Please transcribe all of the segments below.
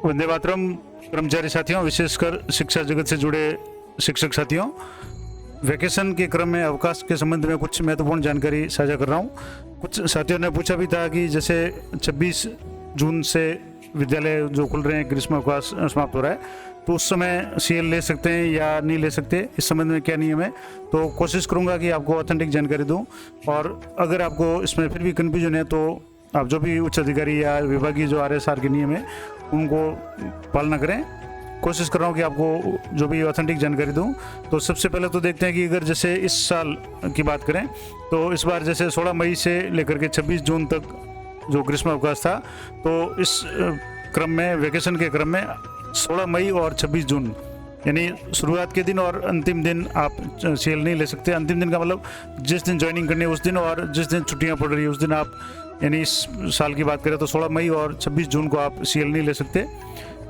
वंदे मातरम। कर्मचारी साथियों, विशेषकर शिक्षा जगत से जुड़े शिक्षक साथियों, वैकेशन के क्रम में अवकाश के संबंध में कुछ महत्वपूर्ण जानकारी साझा कर रहा हूँ। कुछ साथियों ने पूछा भी था कि जैसे 26 जून से विद्यालय जो खुल रहे हैं, ग्रीष्म अवकाश समाप्त हो रहा है, तो उस समय सीएल ले सकते हैं या नहीं ले सकते, इस संबंध में क्या नियम है। तो कोशिश करूंगा कि आपको ऑथेंटिक जानकारी दूं, और अगर आपको इसमें फिर भी कन्फ्यूजन है तो आप जो भी उच्च अधिकारी या विभागीय जो RSR के नियम है उनको पालना करें। कोशिश कर रहा हूँ कि आपको जो भी ऑथेंटिक जानकारी दूं। तो सबसे पहले तो देखते हैं कि अगर जैसे इस साल की बात करें तो इस बार जैसे 16 मई से लेकर के 26 जून तक जो ग्रीष्म अवकाश था, तो इस क्रम में, वैकेशन के क्रम में 16 मई और 26 जून यानी शुरुआत के दिन और अंतिम दिन आप सीएल नहीं ले सकते। अंतिम दिन का मतलब जिस दिन ज्वाइनिंग करनी है उस दिन, और जिस दिन छुट्टियां पड़ रही है उस दिन आप, यानी इस साल की बात करें तो 16 मई और 26 जून को आप सीएल नहीं ले सकते,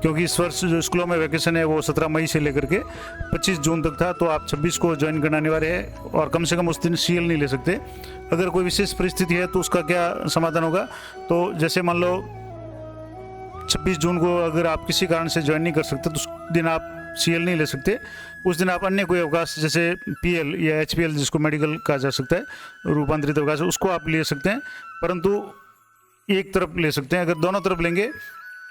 क्योंकि इस वर्ष जो स्कूलों में वैकेशन है वो 17 मई से लेकर के 25 जून तक था। तो आप 26 को ज्वाइन करना अनिवार्य है, और कम से कम उस दिन सीएल नहीं ले सकते। अगर कोई विशेष परिस्थिति है तो उसका क्या समाधान होगा। तो जैसे मान लो 26 जून को अगर आप किसी कारण से ज्वाइन नहीं कर सकते तो उस दिन आप सीएल नहीं ले सकते। उस दिन आप अन्य कोई अवकाश जैसे PL या HPL, जिसको मेडिकल कहा जा सकता है, रूपांतरित अवकाश, उसको आप ले सकते हैं, परंतु एक तरफ ले सकते हैं। अगर दोनों तरफ लेंगे,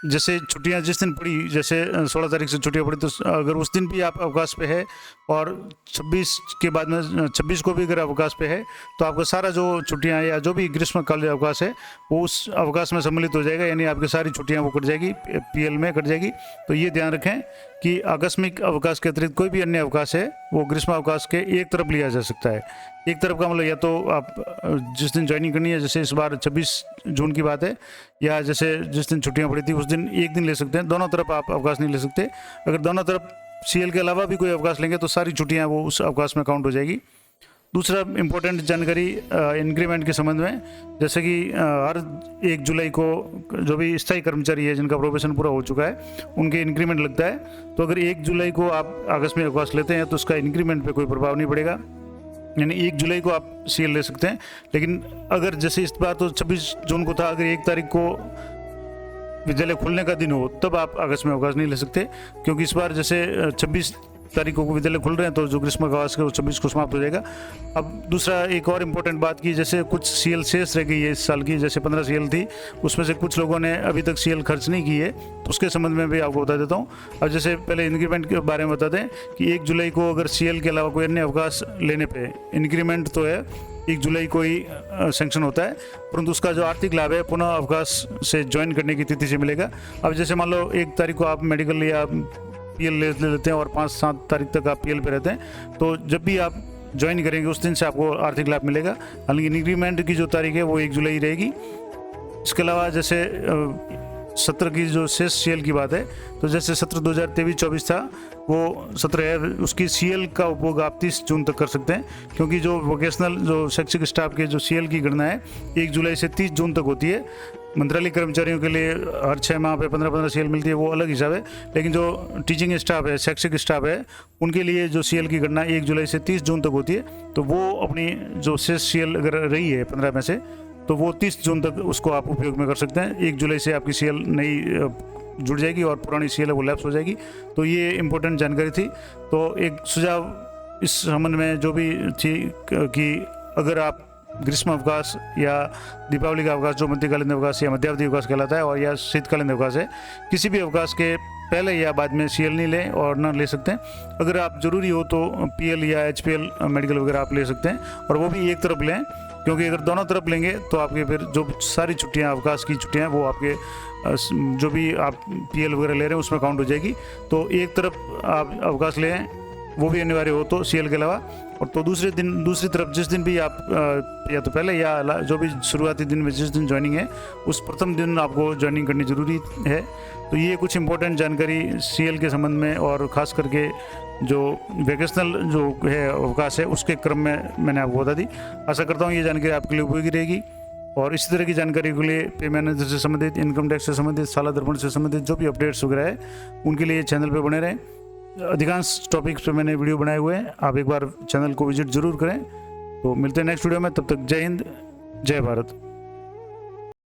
जैसे छुट्टियां जिस दिन पड़ी, जैसे 16 तारीख से छुट्टियां पड़ी, तो अगर उस दिन भी आप अवकाश पे है और 26 के बाद में 26 को भी अगर अवकाश पे है, तो आपका सारा जो छुट्टियां या जो भी ग्रीष्मकालीन अवकाश है वो उस अवकाश में सम्मिलित हो जाएगा, यानी आपकी सारी छुट्टियां वो कट जाएगी, PL में कट जाएगी। तो ये ध्यान रखें कि आकस्मिक अवकाश के अतिरिक्त कोई भी अन्य अवकाश है वो ग्रीष्म अवकाश के एक तरफ लिया जा सकता है। एक तरफ का मतलब या तो आप जिस दिन ज्वाइनिंग करनी है, जैसे इस बार 26 जून की बात है, या जैसे जिस दिन छुट्टियां पड़ी थी उस दिन एक दिन ले सकते हैं, दोनों तरफ आप अवकाश नहीं ले सकते। अगर दोनों तरफ सीएल के अलावा भी कोई अवकाश लेंगे तो सारी छुट्टियां वो उस अवकाश में काउंट हो जाएगी। दूसरा इम्पोर्टेंट जानकारी इंक्रीमेंट के संबंध में, जैसे कि हर 1 जुलाई को जो भी स्थायी कर्मचारी है जिनका प्रोबेशन पूरा हो चुका है उनके इंक्रीमेंट लगता है। तो अगर 1 जुलाई को आप आकस्मिक अवकाश लेते हैं तो उसका इंक्रीमेंट पे कोई प्रभाव नहीं पड़ेगा, यानी 1 जुलाई को आप सीएल ले सकते हैं। लेकिन अगर जैसे इस बार तो 26 जून को था, अगर 1 तारीख को विद्यालय खुलने का दिन हो तब आप आकस्मिक अवकाश नहीं ले सकते, क्योंकि इस बार जैसे 26 तारीखों को विद्यालय खुल रहे हैं तो जो ग्रीष्म अवकाश है वो 26 को समाप्त हो जाएगा। अब दूसरा एक और इम्पोर्टेंट बात की, जैसे कुछ सीएल शेष रह गई है इस साल की, जैसे 15 सीएल थी, उसमें से कुछ लोगों ने अभी तक सीएल खर्च नहीं की है, तो उसके संबंध में भी आपको बता देता हूँ। अब जैसे पहले इंक्रीमेंट के बारे में बता दें कि 1 जुलाई को अगर सीएल के अलावा कोई अन्य अवकाश लेने पर इंक्रीमेंट तो है 1 जुलाई को ही सेंक्शन होता है, परंतु उसका जो आर्थिक लाभ है पुनः अवकाश से ज्वाइन करने की तिथि से मिलेगा। अब जैसे मान लो 1 तारीख को आप मेडिकल या PL ले लेते हैं और 5-7 तारीख तक आप PL पे रहते हैं, तो जब भी आप ज्वाइन करेंगे उस दिन से आपको आर्थिक लाभ मिलेगा। हालांकि इंक्रीमेंट की जो तारीख है वो 1 जुलाई रहेगी। इसके अलावा जैसे सत्र की जो शेष सीएल की बात है, तो जैसे सत्र 2023-24 था वो सत्र है, उसकी सीएल का उपभोग आप 30 जून तक कर सकते हैं, क्योंकि जो वोकेशनल जो शैक्षिक स्टाफ के जो सीएल की गणना है 1 जुलाई से 30 जून तक होती है। मंत्रालय कर्मचारियों के लिए हर 6 माह पे 15-15 सीएल मिलती है, वो अलग हिसाब है। लेकिन जो टीचिंग स्टाफ है, शैक्षिक स्टाफ है, उनके लिए जो सीएल की गणना 1 जुलाई से 30 जून तक होती है, तो वो अपनी जो शेष सीएल अगर रही है 15 में से, तो वो 30 जून तक उसको आप उपयोग में कर सकते हैं। 1 जुलाई से आपकी सीएल नई जुड़ जाएगी और पुरानी सीएल है वो लैप्स हो जाएगी। तो ये इम्पोर्टेंट जानकारी थी। तो एक सुझाव इस संबंध में जो भी थी कि अगर आप ग्रीष्म अवकाश या दीपावली का अवकाश जो मध्यकालीन अवकाश या मध्यावधि अवकाश कहलाता है, और या शीतकालीन अवकाश है, किसी भी अवकाश के पहले या बाद में सीएल नहीं लें और न ले सकते हैं। अगर आप ज़रूरी हो तो PL या HPL मेडिकल वगैरह आप ले सकते हैं, और वो भी एक तरफ लें, क्योंकि अगर दोनों तरफ लेंगे तो आपके फिर जो सारी छुट्टियां, अवकाश की छुट्टियां, वो आपके जो भी आप PL वगैरह ले रहे हैं उसमें काउंट हो जाएगी। तो एक तरफ आप अवकाश लें, वो भी अनिवार्य हो तो सीएल के अलावा, और तो दूसरी तरफ जिस दिन भी आप या तो पहले या जो भी शुरुआती दिन में जिस दिन ज्वाइनिंग है उस प्रथम दिन आपको ज्वाइनिंग करनी ज़रूरी है। तो ये कुछ इंपॉर्टेंट जानकारी सीएल के संबंध में, और ख़ास करके जो वैकेशनल जो है अवकाश है उसके क्रम में मैंने आपको बता दी। आशा करता हूँ ये जानकारी आपके लिए उपयोगी रहेगी, और इसी तरह की जानकारी के लिए पे मैनेजर से संबंधित, इनकम टैक्स से संबंधित, साला दर्पण से संबंधित जो भी अपडेट्स वगैरह है उनके लिए चैनल पर बने रहें। अधिकांश टॉपिक्स पे मैंने वीडियो बनाए हुए हैं, आप एक बार चैनल को विजिट ज़रूर करें। तो मिलते हैं नेक्स्ट वीडियो में, तब तक जय हिंद, जय भारत।